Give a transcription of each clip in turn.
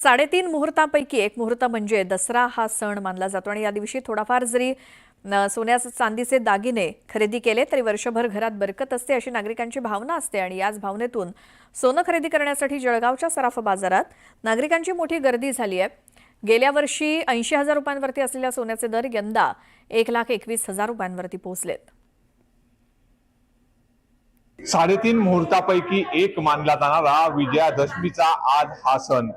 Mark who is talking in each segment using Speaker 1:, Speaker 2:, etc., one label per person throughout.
Speaker 1: 3.5 मुहूर्तांपैकी एक मुहूर्त म्हणजे दसरा हा सण मानला जातो आणि या दिवशी थोडाफार जरी सोन्याचे चांदीचे दागिने खरेदी केले तरी वर्षभर घरात बरकत असते अशी नागरिकांची भावना असते आणि याच भावनेतून सोनं खरेदी करण्यासाठी जळगावच्या सराफ बाजारात नागरिकांची मोठी गर्दी झाली आहे। गेल्या वर्षी 80,000 रुपयांवरती असलेल्या सोन्याचे दर यंदा 1,21,000 रुपयांवरती पोहोचलेत।
Speaker 2: 3.5 मुहूर्तापैकी एक मानला जाणारा विजयादशमीचा आज हा सण।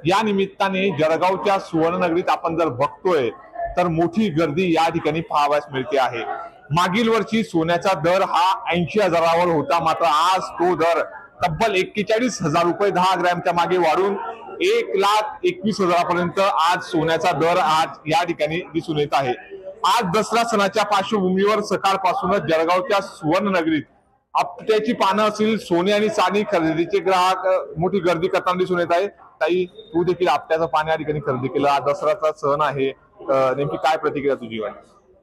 Speaker 2: या निमित्ताने जळगावच्या सुवर्णनगरीत आपण जर बघतोय तर मोठी गर्दी या ठिकाणी पाहावयास मिळते आहे। मागील वर्षी सोन्याचा दर हा 80,000वर होता, मात्र आज तो दर तब्बल 41,000 रुपये 10 ग्रॅमच्या मागे वाढून 1,21,000 पर्यंत आज सोन्याचा दर आज या ठिकाणी दिसून येत आहे। आज दसरा सणाच्या पार्श्वभूमीवर सकाळपासूनच जळगावच्या सुवर्णनगरीत आपट्याची पानं असतील, सोने आणि चांदी खरेदीचे ग्राहक मोठी गर्दी करताना दिसून येत आहे। ताई, तू देखील आपट्याचं पान या ठिकाणी खरेदी केलं, आज दसऱ्याचा सण आहे, नेमकी काय प्रतिक्रिया तुझी?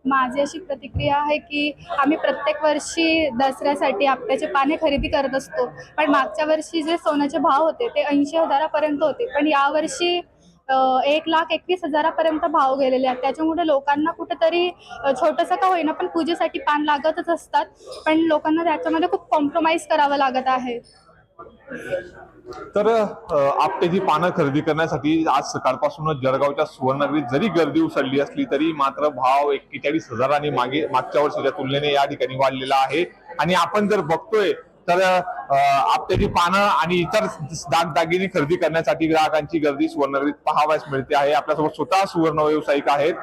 Speaker 3: माझी अशी प्रतिक्रिया आहे की आम्ही प्रत्येक वर्षी दसऱ्यासाठी आपट्याचे पाने खरेदी करत असतो, पण मागच्या वर्षी जे सोन्याचे भाव होते ते 80,000पर्यंत होते, पण यावर्षी 1,21,000पर्यंत भाव गेलेले आहेत। त्याच्यामुळे लोकांना कुठेतरी छोटंसं का होईना पण पूजेसाठी पान लागतच असतात, पण लोकांना त्याच्यामध्ये खूप कॉम्प्रोमाइज करावं लागत आहे।
Speaker 2: तर आपट्याची पानं खरेदी करण्यासाठी आज सकाळपासूनच जळगावच्या सुवर्णनगरीत जरी गर्दी उसळली असली तरी मात्र भाव 41,000 आणि मागच्या वर्षीच्या तुलनेने या ठिकाणी वाढलेला आहे। आणि आपण जर बघतोय तर आपट्याची पानं आणि इतर दागदागिने खरेदी करण्यासाठी ग्राहकांची गर्दी सुवर्णनगरीत पाहावयास मिळते आहे। आपल्यासोबत स्वतः सुवर्ण व्यावसायिक आहेत।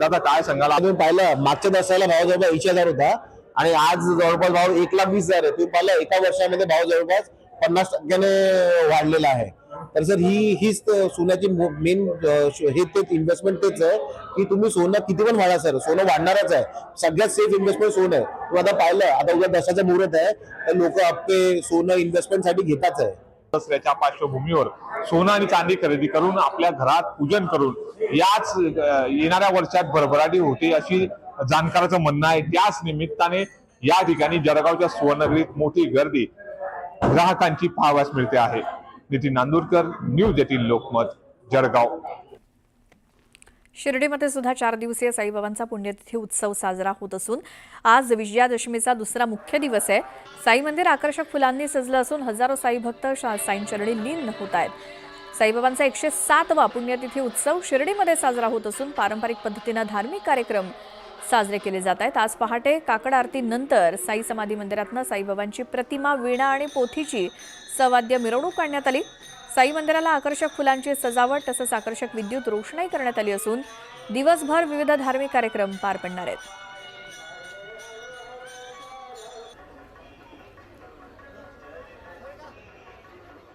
Speaker 2: दादा, काय सांगाल?
Speaker 4: तुम्ही पाहिलं मागच्या दसऱ्याला भाव जवळपास 80,000 होता आणि आज जवळपास भाव 1,20,000 आहे। तुम्ही पाहिलं एका वर्षामध्ये भाव जवळपास 50% वाढलेला आहे। तर सर हीच सोन्याची मेन हे तेच इन्व्हेस्टमेंट तेच आहे की तुम्ही सोनं किती पण वाढा, सर सोनं वाढणारच आहे। सगळ्यात सेफ इन्व्हेस्टमेंट सोनं आहे। तुम्ही आता पाहिलं, आता उद्या दसऱ्याचं मुहूर्त आहे तर लोक आपले सोनं इन्व्हेस्टमेंटसाठी घेताच आहे।
Speaker 2: दसऱ्याच्या पार्श्वभूमीवर सोनं आणि चांदी खरेदी करून आपल्या घरात पूजन करून याच येणाऱ्या वर्षात भरभराटी होते अशी जाणकाराचं म्हणणं आहे। त्याच निमित्ताने या ठिकाणी जळगावच्या सुवर्णनगरीत मोठी गर्दी ग्राहकांची पाहावयास मिळते आहे। नितीन नांदुरकर, न्यूज 18 लोकमत, जळगाव।
Speaker 1: शिर्डीमध्ये सुद्धा 4 दिवसीय साईबाबांचा पुण्यतिथी उत्सव साजरा होत असून आज विजयादशमीचा दुसरा मुख्य दिवस आहे। साई मंदिर आकर्षक फुलांनी सजलं असून हजारो साई भक्त साईंचरणी लीन होत आहेत। साईबाबांचा 107वा पुण्यतिथी उत्सव शिर्डीमध्ये साजरा होत असून पारंपरिक पद्धतीने धार्मिक कार्यक्रम साजरे केले जात आहेत। आज पहाटे काकड आरतीनंतर साई समाधी मंदिरातून साईबाबांची प्रतिमा, वीणा आणि पोथीची सवाद्य मिरवणूक काढण्यात आली। साई मंदिराला आकर्षक फुलांची सजावट तसंच आकर्षक विद्युत रोषणाई करण्यात आली असून दिवसभर विविध धार्मिक कार्यक्रम पार पडणार आहेत।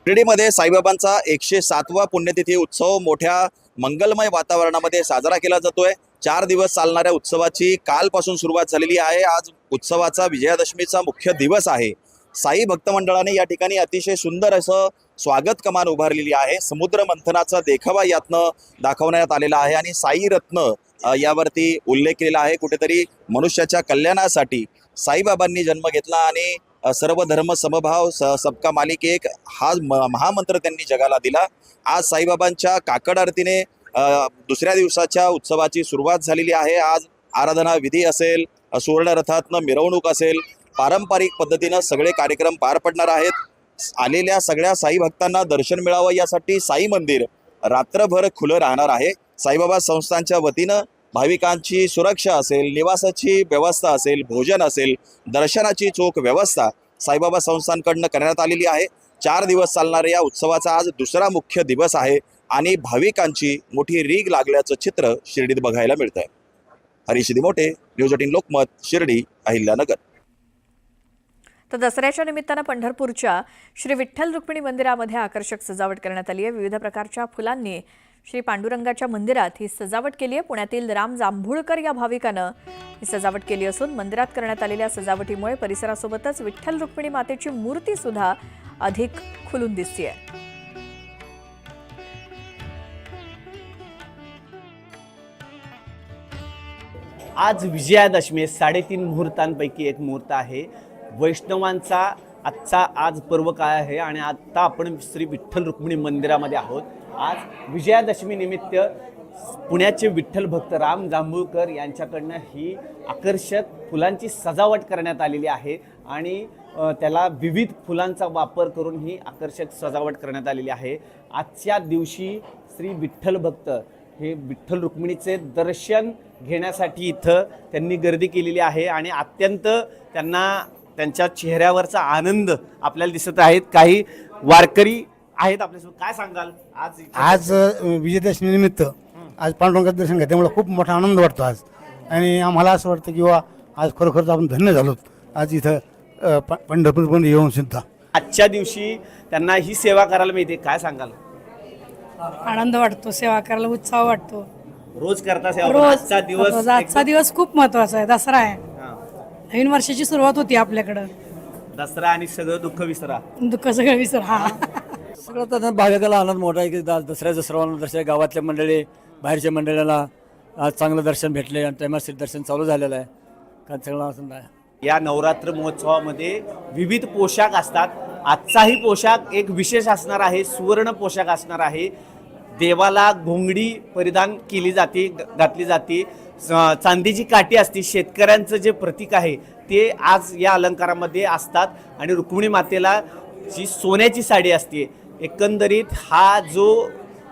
Speaker 5: शिर्डीमध्ये साईबाबांचा 107वा पुण्यतिथी उत्सव मोठ्या मंगलमय वातावरणामध्ये साजरा केला जातोय। 4 दिवस चालणाऱ्या उत्सवाची कालपासून सुरुवात झालेली आहे। आज उत्सवाचा विजयादशमीचा मुख्य दिवस आहे। साई भक्त मंडळाने या ठिकाणी अतिशय सुंदर असं स्वागत कमान उभारलेली आहे। समुद्र मंथनाचा देखावा यातनं दाखवण्यात आलेला आहे आणि साई रत्न यावरती उल्लेख केलेला आहे। कुठेतरी मनुष्याच्या कल्याणासाठी साईबाबांनी जन्म घेतला आणि सर्व धर्म समभाव सबका मालिक एक हा महामंत्र त्यांनी जगाला दिला। आज साईबाबांच्या काकड आरतीने दुसऱ्या दिवसाच्या उत्सवाची सुरुवात झालेली आहे। आज आराधना विधी असेल, सुवर्ण रथातनं मिरवणूक असेल, पारंपरिक पद्धतीनं सगळे कार्यक्रम पार पडणार आहेत। आलेल्या सगळ्या साई भक्तांना दर्शन मिळावं यासाठी साई मंदिर रात्रभर खुलं राहणार आहे। साईबाबा संस्थांच्या वतीनं भाविकांची सुरक्षा असेल, निवासाची व्यवस्था असेल, भोजन असेल, दर्शनाची चोख व्यवस्था साईबाबा संस्थांकडनं करण्यात आलेली आहे। 4 दिवस चालणाऱ्या या उत्सवाचा आज दुसरा मुख्य दिवस आहे आणि भाविकांची मोठी रीग लागल्याचं चित्र शिर्डीत बघायला मिळत आहे। हरीश दिमोटे, न्यूज 18 लोकमत, शिर्डी, अहिल्यानगर।
Speaker 1: तर दसऱ्याच्या निमित्तानं पंढरपूरच्या श्री विठ्ठल रुक्मिणी मंदिरामध्ये आकर्षक सजावट करण्यात आली आहे। विविध प्रकारच्या फुलांनी श्री पांडुरंगाच्या मंदिरात ही सजावट केली आहे। पुण्यातील राम जांभूळकर या भाविकानं ही सजावट केली असून मंदिरात करण्यात आलेल्या सजावटीमुळे परिसरासोबतच विठ्ठल रुक्मिणी मातेची मूर्ती सुद्धा अधिक खुलून दिसते आहे।
Speaker 6: आज विजयादशमी 3.5 मुहूर्तांपैकी एक मुहूर्त आहे। वैष्णवांचा आजचा आज पर्व काय आहे आणि आता आपण श्री विठ्ठल रुक्मिणी मंदिरामध्ये आहोत। आज विजयादशमी निमित्त पुण्याचे विठ्ठल भक्त राम जांभूळकर यांच्याकडनं ही आकर्षक फुलांची सजावट करण्यात आलेली आहे आणि त्याला विविध फुलांचा वापर करून ही आकर्षक सजावट करण्यात आलेली आहे. आजच्या दिवशी श्री विठ्ठल भक्त हे विठ्ठल रुक्मिणीचे दर्शन घेण्यासाठी इथं त्यांनी गर्दी केलेली आहे आणि अत्यंत त्यांना त्यांच्या चेहऱ्यावरचा आनंद आपल्याला दिसत आहेत. काही वारकरी आहेत आपल्यासोबत. काय सांगाल
Speaker 7: आज विजयादशमी निमित्त आज पांडुरंगाचं दर्शन घेतलं त्यामुळे खूप मोठा आनंद वाटतो आज. आणि आम्हाला असं वाटतं की आज खरोखरच आपण धन्य झालो आज इथं पंढरपूरपर्यंत येऊन सुद्धा.
Speaker 6: आजच्या दिवशी त्यांना ही सेवा करायला मिळते. काय सांगाल?
Speaker 8: आनंद वाटतो, सेवा करायला उत्साह वाटतो.
Speaker 6: रोज करता सेवा?
Speaker 8: रोज
Speaker 6: आजचा दिवस
Speaker 8: आजचा दिवस खूप महत्वाचा आहे. दसरा आहे,
Speaker 6: हां.
Speaker 8: नवीन वर्षाची सुरुवात होती आपल्याकडं.
Speaker 6: दसरा आणि सगळं दुःख विसरा.
Speaker 8: दुःख सगळं विसर. हा
Speaker 9: सगळं तर भाविकाला आनंद मोठा आहे की दसऱ्याचं सर्वांना दर्शन गावातल्या मंडळी बाहेरच्या मंडळाला आज चांगलं दर्शन भेटले आणि टायमाशीर दर्शन चालू झालेलं आहे. काय सगळं आनंद आहे.
Speaker 6: या नवरात्र महोत्सवामध्ये विविध पोशाख असतात. आजचाही पोशाख एक विशेष असणार आहे, सुवर्ण पोशाख असणार आहे. देवाला घोंगडी परिधान केली जाते, घातली जाते. चांदीची काठी असते. शेतकऱ्यांचं जे प्रतीक आहे ते आज या अलंकारामध्ये असतात आणि रुक्मिणी मातेला जी सोन्याची साडी असते. एकंदरीत हा जो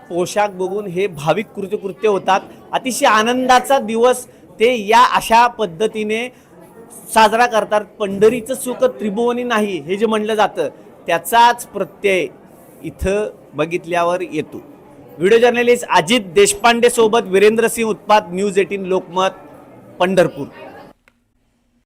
Speaker 6: पोशाख बघून हे भाविक कृत्य होतात. अतिशय आनंदाचा दिवस ते या अशा पद्धतीने साजरा करतात. पंढरीचं सुख त्रिभुवनी नाही हे जे म्हणलं जातं त्याचाच प्रत्यय इथं बघितल्यावर येतो. व्हिडिओ जर्नलिस्ट अजित देशपांडे सोबत वीरेंद्र सिंह उत्पात, न्यूज 18 लोकमत, पंढरपूर.